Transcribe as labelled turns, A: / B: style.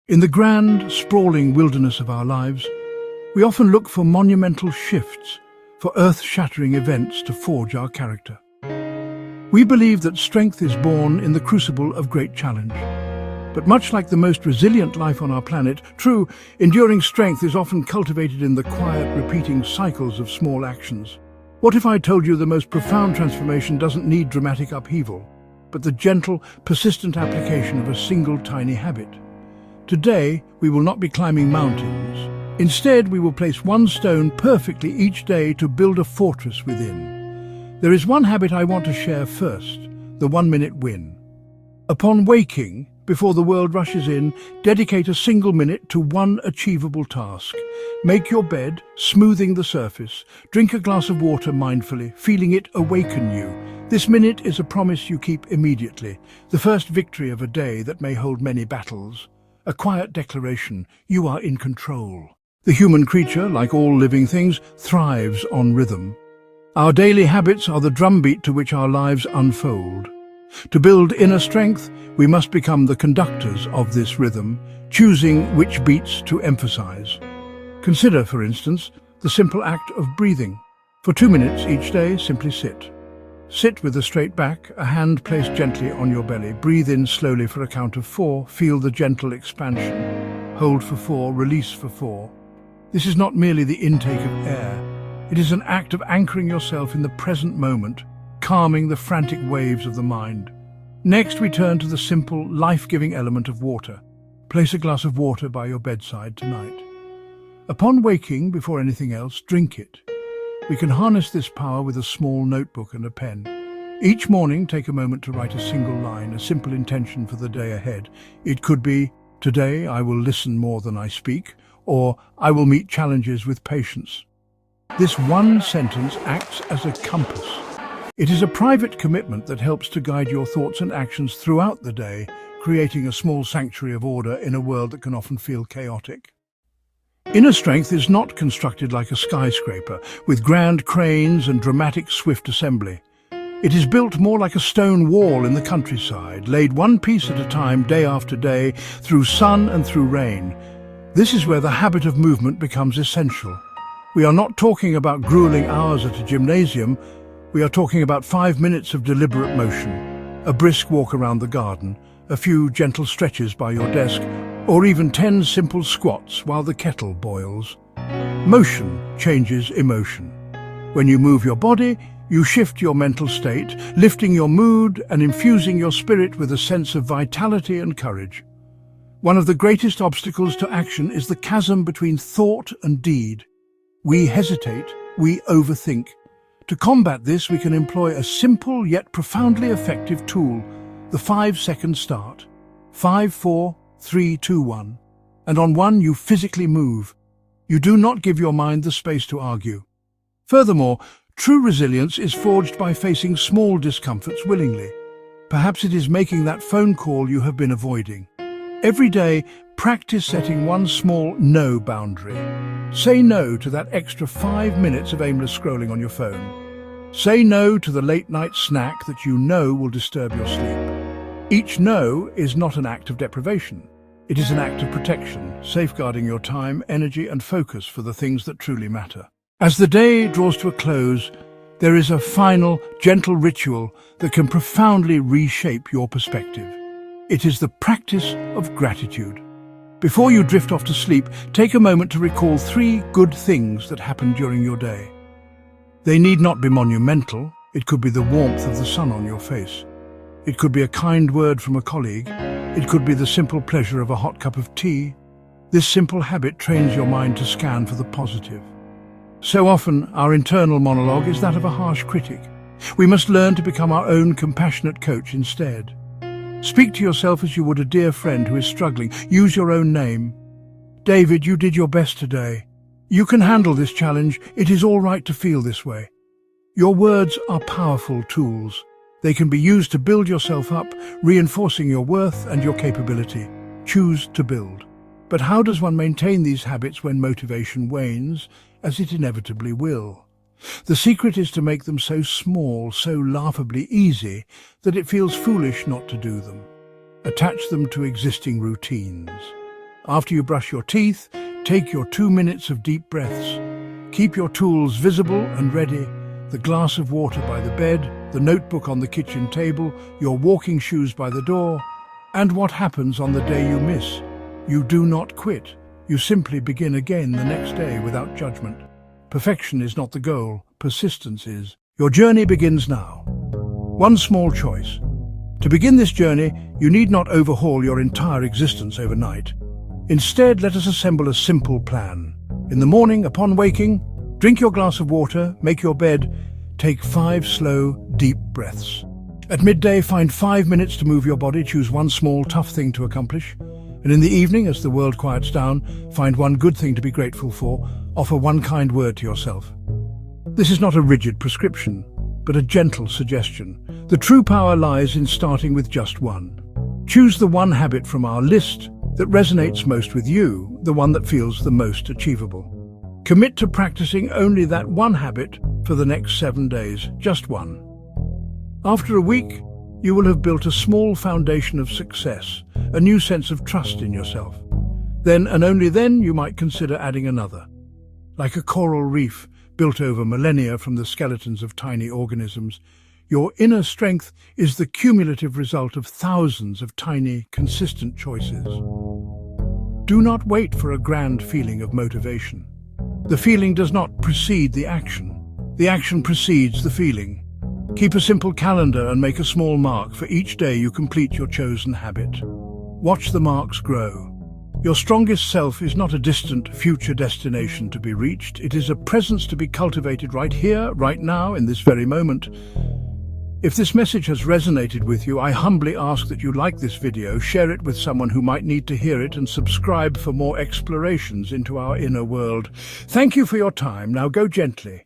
A: In the grand, sprawling wilderness of our lives, we often look for monumental shifts, for earth-shattering events to forge our character. We believe that strength is born in the crucible of great challenge. But much like the most resilient life on our planet, true, enduring strength is often cultivated in the quiet, repeating cycles of small actions. What if I told you the most profound transformation doesn't need dramatic upheaval, but the gentle, persistent application of a single tiny habit? Today, we will not be climbing mountains. Instead, we will place one stone perfectly each day to build a fortress within. There is one habit I want to share first, the 1-minute win. Upon waking, before the world rushes in, dedicate a single minute to one achievable task. Make your bed, smoothing the surface. Drink a glass of water mindfully, feeling it awaken you. This minute is a promise you keep immediately, the first victory of a day that may hold many battles. A quiet declaration, you are in control. The human creature, like all living things, thrives on rhythm. Our daily habits are the drumbeat to which our lives unfold. To build inner strength, we must become the conductors of this rhythm, choosing which beats to emphasize. Consider, for instance, the simple act of breathing. For 2 minutes each day, simply sit. Sit with a straight back, a hand placed gently on your belly. Breathe in slowly for a count of 4. Feel the gentle expansion. Hold for 4, release for 4. This is not merely the intake of air. It is an act of anchoring yourself in the present moment, calming the frantic waves of the mind. Next, we turn to the simple, life-giving element of water. Place a glass of water by your bedside tonight. Upon waking, before anything else, drink it. We can harness this power with a small notebook and a pen. Each morning, take a moment to write a single line, a simple intention for the day ahead. It could be, today I will listen more than I speak, or I will meet challenges with patience. This one sentence acts as a compass. It is a private commitment that helps to guide your thoughts and actions throughout the day, creating a small sanctuary of order in a world that can often feel chaotic. Inner strength is not constructed like a skyscraper, with grand cranes and dramatic swift assembly. It is built more like a stone wall in the countryside, laid one piece at a time, day after day, through sun and through rain. This is where the habit of movement becomes essential. We are not talking about grueling hours at a gymnasium. We are talking about 5 minutes of deliberate motion, a brisk walk around the garden, a few gentle stretches by your desk, or even 10 simple squats while the kettle boils. Motion changes emotion. When you move your body, you shift your mental state, lifting your mood and infusing your spirit with a sense of vitality and courage. One of the greatest obstacles to action is the chasm between thought and deed. We hesitate, we overthink. To combat this, we can employ a simple yet profoundly effective tool, the 5-second start. 5, 4, 3, 2, 1. And on 1, you physically move. You do not give your mind the space to argue. Furthermore, true resilience is forged by facing small discomforts willingly. Perhaps it is making that phone call you have been avoiding. Every day, practice setting one small no boundary. Say no to that extra 5 minutes of aimless scrolling on your phone. Say no to the late-night snack that you know will disturb your sleep. Each no is not an act of deprivation. It is an act of protection, safeguarding your time, energy, and focus for the things that truly matter. As the day draws to a close, there is a final, gentle ritual that can profoundly reshape your perspective. It is the practice of gratitude. Before you drift off to sleep, take a moment to recall 3 good things that happened during your day. They need not be monumental. It could be the warmth of the sun on your face. It could be a kind word from a colleague. It could be the simple pleasure of a hot cup of tea. This simple habit trains your mind to scan for the positive. So often, our internal monologue is that of a harsh critic. We must learn to become our own compassionate coach instead. Speak to yourself as you would a dear friend who is struggling. Use your own name. David, you did your best today. You can handle this challenge. It is all right to feel this way. Your words are powerful tools. They can be used to build yourself up, reinforcing your worth and your capability. Choose to build. But how does one maintain these habits when motivation wanes, as it inevitably will? The secret is to make them so small, so laughably easy, that it feels foolish not to do them. Attach them to existing routines. After you brush your teeth, take your 2 minutes of deep breaths. Keep your tools visible and ready. The glass of water by the bed, the notebook on the kitchen table, your walking shoes by the door. And what happens on the day you miss? You do not quit. You simply begin again the next day without judgment. Perfection is not the goal, persistence is. Your journey begins now. One small choice. To begin this journey, you need not overhaul your entire existence overnight. Instead, let us assemble a simple plan. In the morning, upon waking, drink your glass of water, make your bed, take 5 slow, deep breaths. At midday, find 5 minutes to move your body, choose one small, tough thing to accomplish. And in the evening, as the world quiets down, find one good thing to be grateful for, offer one kind word to yourself. This is not a rigid prescription, but a gentle suggestion. The true power lies in starting with just one. Choose the one habit from our list that resonates most with you, the one that feels the most achievable. Commit to practicing only that one habit for the next 7 days, just one. After a week, you will have built a small foundation of success, a new sense of trust in yourself. Then and only then you might consider adding another. Like a coral reef built over millennia from the skeletons of tiny organisms, your inner strength is the cumulative result of thousands of tiny, consistent choices. Do not wait for a grand feeling of motivation. The feeling does not precede the action. The action precedes the feeling. Keep a simple calendar and make a small mark for each day you complete your chosen habit. Watch the marks grow. Your strongest self is not a distant future destination to be reached. It is a presence to be cultivated right here, right now, in this very moment. If this message has resonated with you, I humbly ask that you like this video, share it with someone who might need to hear it, and subscribe for more explorations into our inner world. Thank you for your time. Now go gently.